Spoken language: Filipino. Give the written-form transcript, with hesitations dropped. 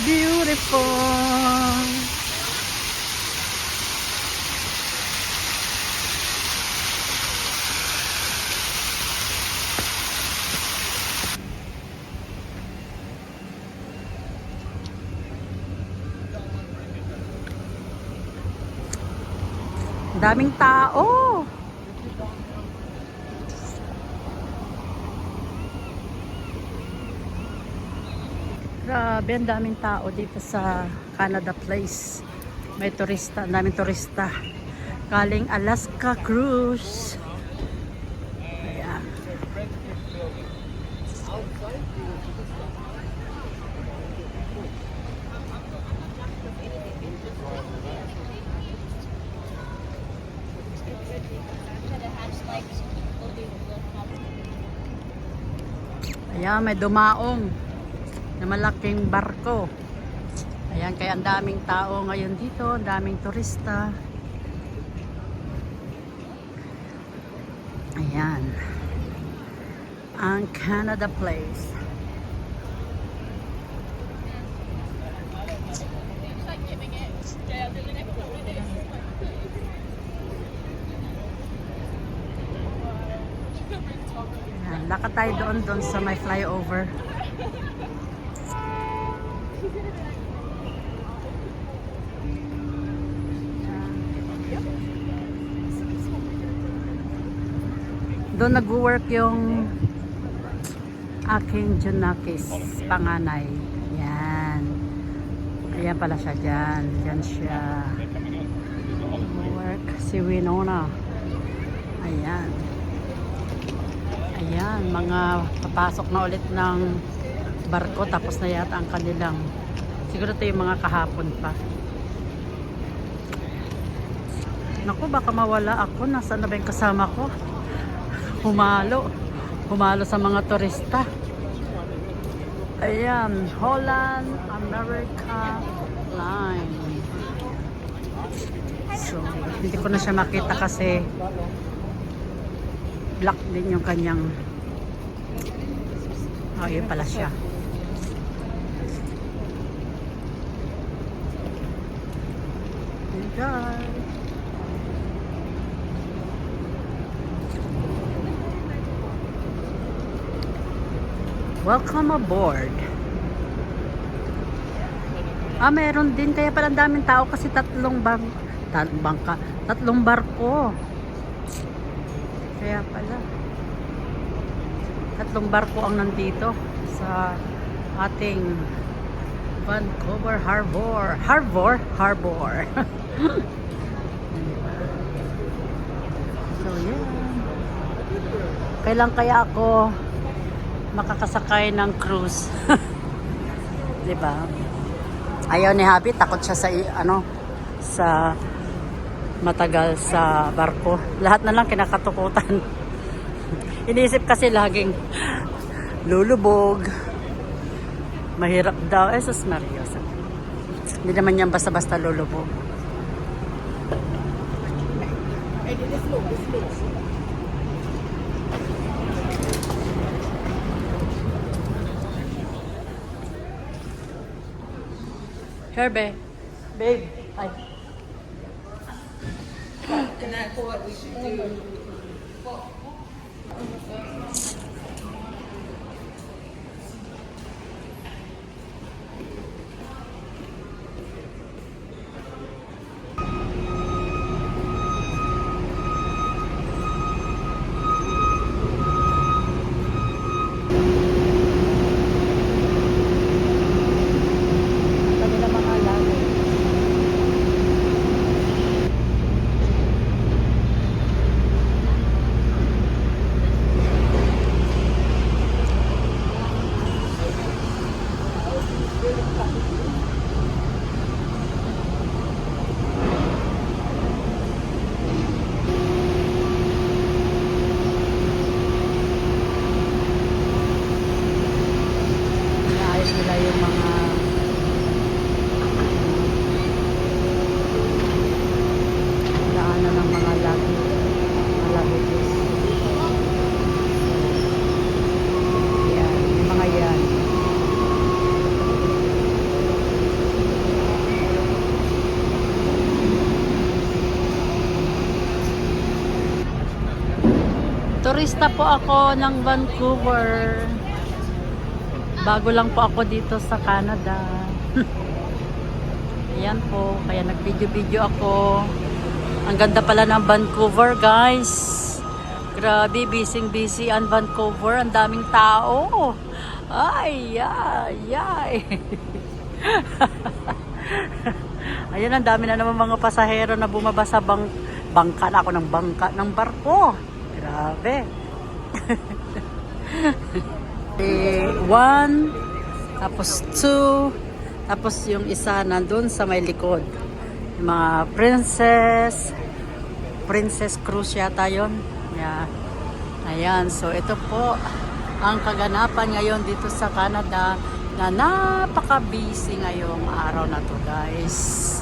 Beautiful. Daming tao. Grabe, ang daming tao dito sa Canada Place. May turista, ang daming turista. Galing Alaska Cruise. Ayan. Ayan, may dumaong na malaking barko. Ayan, kaya ang daming tao ngayon dito, ang daming turista. Ayan. Ang Canada Place. Ayan, lakad tayo doon sa may flyover. Doon nag-work yung aking Junakis, panganay. Yan. Ayan pala siya dyan. Dyan siya. Work si Winona. Ayan. Ayan. Mga papasok na ulit ng barko. Tapos na yata ang kanilang. Siguro ito yung mga kahapon pa. Naku, baka mawala ako. Nasaan na ba yung kasama ko? Humalo sa mga turista. Ayan, Holland America Line. So, hindi ko na siya makita kasi black din yung kanyang. Oh, yun pala siya. Enjoy. Welcome aboard. Meron din. Kaya pala daming tao kasi tatlong barko. Kaya pala. Tatlong barko ang nandito sa ating Vancouver Harbor. Harbor. So, yeah. Kailan kaya ako makakasakay ng cruise? Diba? Ayaw ni Happy, takot siya sa matagal sa barko. Lahat na lang kinakatukutan. Iniisip kasi laging lulubog. Mahirap daw. Sus Maria. Hindi naman yan basta-basta lulubog. Here, babe. Hi. And that's what we should do. turista po ako ng Vancouver. Bago lang po ako dito sa Canada. Ayan po, kaya nag-video-video ako. Ang ganda pala ng Vancouver, guys. Grabe, busy ang Vancouver. Ang daming tao. Ay, ay, ay. Ayan, ang dami na naman mga pasahero na bumaba sa bangka na ako ng bangka ng barko. Grabe. One, tapos two, tapos yung isa nandun sa may likod. Yung mga princess cruise yata yun. Yeah. Ayan, so ito po ang kaganapan ngayon dito sa Canada na napaka-busy ngayong araw na to, guys.